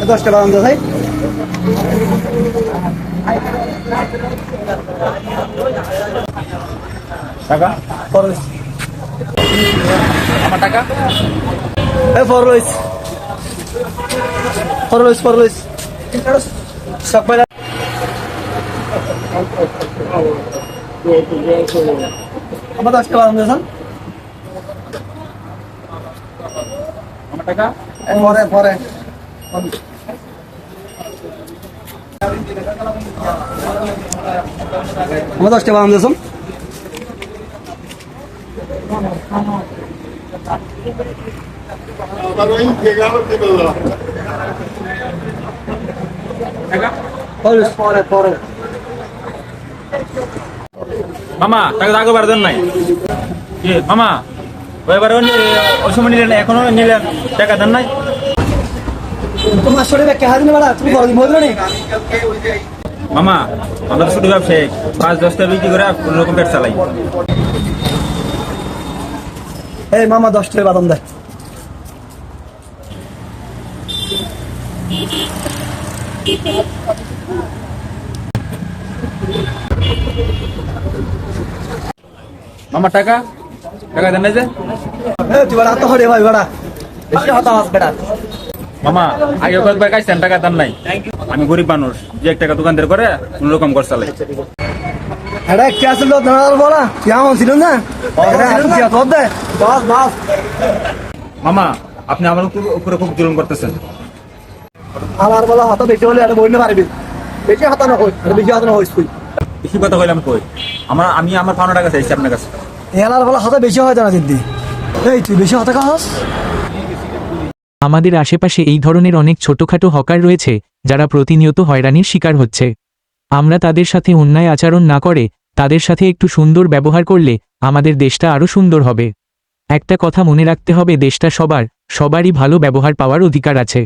10 টাকা দাম দাও ভাই। টাকা ফরলইস আমার টাকা এ ফরলইস ফরলইস ফরলইস সব পয়লা আমার 10 টাকা দাম দাও স্যার। আমার টাকা পরে পরে আমার 10 টাকা দাম দাও স্যার। টাকা ফরলইস পরে পরে মামা টাকা আগে বার দেন নাই কি মামা ওইবার ওই সময় নিলেন এখনো নিলেন টাকা দেন নাই তোমার শরীরে কে হাদিনে বাড়া তুমি বড় দিন বলছো নি মামা আমরা ছোট ব্যবসায়ী 5-10টা বিক্রি করে কোনো রকম পেট চালাই এই মামা 10 টাকা বাদাম দে। মামা টাকা টাকা দেন নাই যে এই তুই বাড়া তো হরে ভাই বাড়া বেশি হতা মাছ বেটা। মামা আগে কয়েকবার কাইছেন টাকা দেন নাই আমি গরিব মানুষ যে 1 টাকা দোকানদার করে কোনো রকম ঘর চালাই এটা কি আসল দাঁড়াল বলা কেমন ছিল না এটা তোর দে বাস বাস। মামা আপনি আমার উপরে খুব জুলুম করতেছেন আমার বলা হতা বেশি হলে আর বইলে পারবি বেশি হতা না হই আর বেশি হতা না হইস তুই বেশি কথা কইলাম কই আমি আমার পাওনা টাকা চাইছি আপনার কাছে এলার বলা হতা বেশি হয় না দিদি। এই তুই বেশি হতা খাস। আমাদের আশেপাশে এই ধরনের অনেক ছোটখাটো হকার রয়েছে যারা প্রতিনিয়ত হয়রানির শিকার হচ্ছে। আমরা তাদের সাথে অন্যায় আচরণ না করে তাদের সাথে একটু সুন্দর ব্যবহার করলে আমাদের দেশটা আরো সুন্দর হবে। একটা কথা মনে রাখতে হবে, দেশটা সবারই ভালো ব্যবহার পাওয়ার অধিকার আছে।